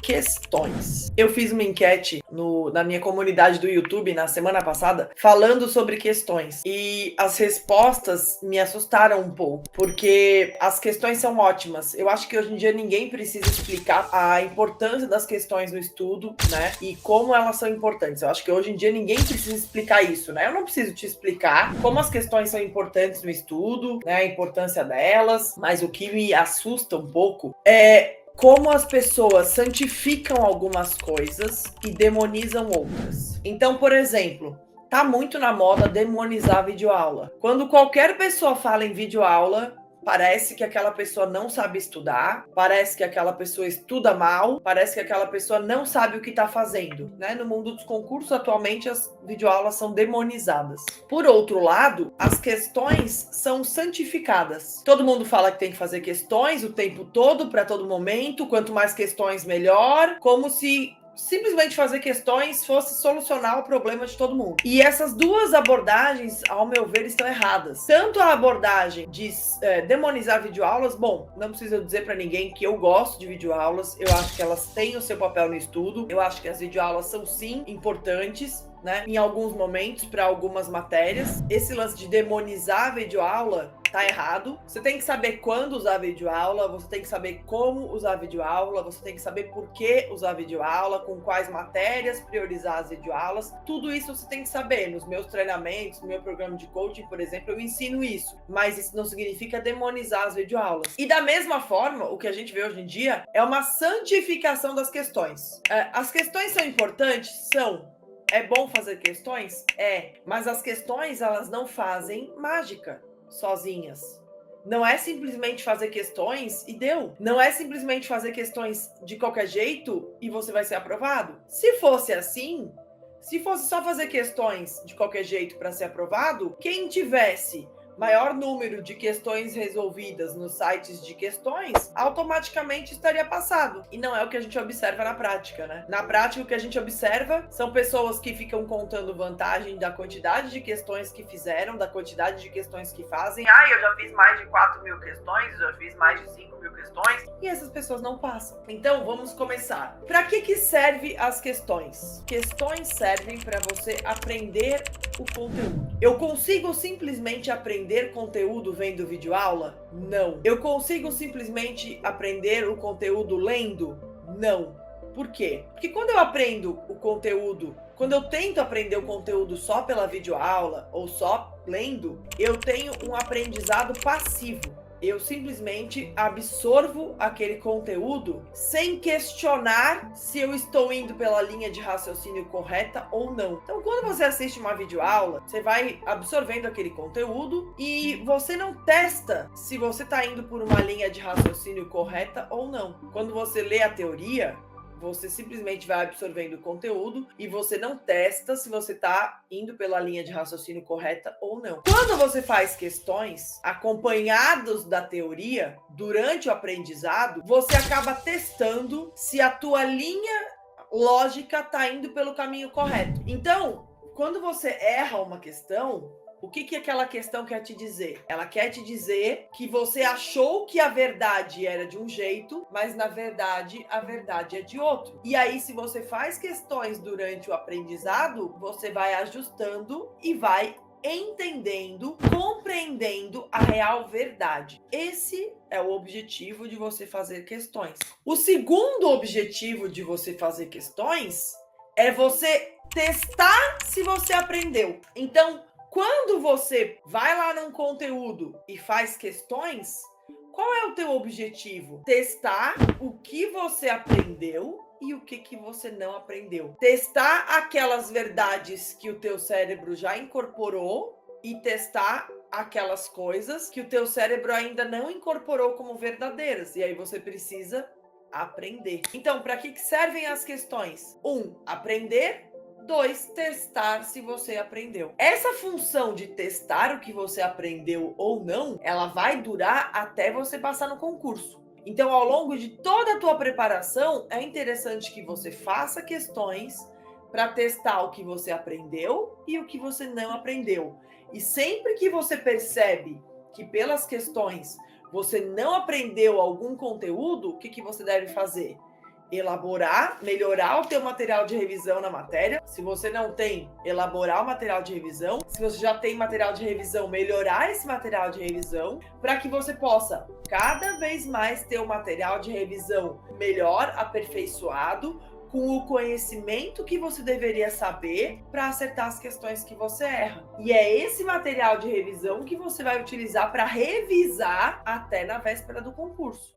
questões. Eu fiz uma enquete na minha comunidade do YouTube na semana passada falando sobre questões e as respostas me assustaram um pouco, porque as questões são ótimas. Eu acho que hoje em dia ninguém precisa explicar a importância das questões no estudo, né? E como elas são importantes. Eu acho que hoje em dia ninguém precisa explicar isso, né? Eu não preciso te explicar como as questões são importantes no estudo, né? A importância delas, mas o que me assusta um pouco é como as pessoas santificam algumas coisas e demonizam outras. Então, por exemplo, tá muito na moda demonizar a videoaula. Quando qualquer pessoa fala em videoaula, parece que aquela pessoa não sabe estudar, parece que aquela pessoa estuda mal, parece que aquela pessoa não sabe o que está fazendo, né? No mundo dos concursos, atualmente, as videoaulas são demonizadas. Por outro lado, as questões são santificadas. Todo mundo fala que tem que fazer questões o tempo todo, para todo momento, quanto mais questões, melhor, como se simplesmente fazer questões fosse solucionar o problema de todo mundo. E essas duas abordagens, ao meu ver, estão erradas. Tanto a abordagem de demonizar videoaulas, bom, não preciso dizer para ninguém que eu gosto de videoaulas, eu acho que elas têm o seu papel no estudo, eu acho que as videoaulas são sim importantes, né, em alguns momentos, para algumas matérias. Esse lance de demonizar a videoaula tá errado. Você tem que saber quando usar a videoaula, você tem que saber como usar a videoaula, você tem que saber por que usar a videoaula, com quais matérias priorizar as videoaulas. Tudo isso você tem que saber. Nos meus treinamentos, no meu programa de coaching, por exemplo, eu ensino isso. Mas isso não significa demonizar as videoaulas. E da mesma forma, o que a gente vê hoje em dia é uma santificação das questões. As questões são importantes? São. É bom fazer questões? É. Mas as questões, elas não fazem mágica sozinhas. Não é simplesmente fazer questões e deu. Não é simplesmente fazer questões de qualquer jeito e você vai ser aprovado. Se fosse assim, se fosse só fazer questões de qualquer jeito para ser aprovado, quem tivesse maior número de questões resolvidas nos sites de questões, automaticamente estaria passado. E não é o que a gente observa na prática, né? Na prática, o que a gente observa são pessoas que ficam contando vantagem da quantidade de questões que fizeram, da quantidade de questões que fazem. Eu já fiz mais de 4.000 questões, já fiz mais de 5.000 questões. E essas pessoas não passam. Então, vamos começar. Para que serve as questões? Questões servem para você aprender o conteúdo. Eu consigo simplesmente aprender conteúdo vendo videoaula? Não. Eu consigo simplesmente aprender o conteúdo lendo? Não. Por quê? Porque quando eu aprendo o conteúdo, quando eu tento aprender o conteúdo só pela videoaula ou só lendo, eu tenho um aprendizado passivo. Eu simplesmente absorvo aquele conteúdo sem questionar se eu estou indo pela linha de raciocínio correta ou não. Então, quando você assiste uma videoaula, você vai absorvendo aquele conteúdo e você não testa se você está indo por uma linha de raciocínio correta ou não. Quando você lê a teoria, você simplesmente vai absorvendo o conteúdo e você não testa se você está indo pela linha de raciocínio correta ou não. Quando você faz questões acompanhados da teoria, durante o aprendizado, você acaba testando se a tua linha lógica está indo pelo caminho correto. Então, quando você erra uma questão, o que aquela questão quer te dizer? Ela quer te dizer que você achou que a verdade era de um jeito, mas na verdade a verdade é de outro. E aí, se você faz questões durante o aprendizado, você vai ajustando e vai entendendo, compreendendo a real verdade. Esse é o objetivo de você fazer questões. O segundo objetivo de você fazer questões é você testar se você aprendeu. Então, quando você vai lá num conteúdo e faz questões, qual é o teu objetivo? Testar o que você aprendeu e o que você não aprendeu. Testar aquelas verdades que o teu cérebro já incorporou e testar aquelas coisas que o teu cérebro ainda não incorporou como verdadeiras. E aí você precisa aprender. Então, para que servem as questões? 1, aprender. 2, testar se você aprendeu. Essa função de testar o que você aprendeu ou não, ela vai durar até você passar no concurso. Então, ao longo de toda a tua preparação, é interessante que você faça questões para testar o que você aprendeu e o que você não aprendeu. E sempre que você percebe que pelas questões você não aprendeu algum conteúdo, o que você deve fazer? elaborar, melhorar o teu material de revisão na matéria. Se você não tem, elaborar o material de revisão. Se você já tem material de revisão, melhorar esse material de revisão, para que você possa cada vez mais ter um material de revisão melhor, aperfeiçoado, com o conhecimento que você deveria saber para acertar as questões que você erra. E é esse material de revisão que você vai utilizar para revisar até na véspera do concurso.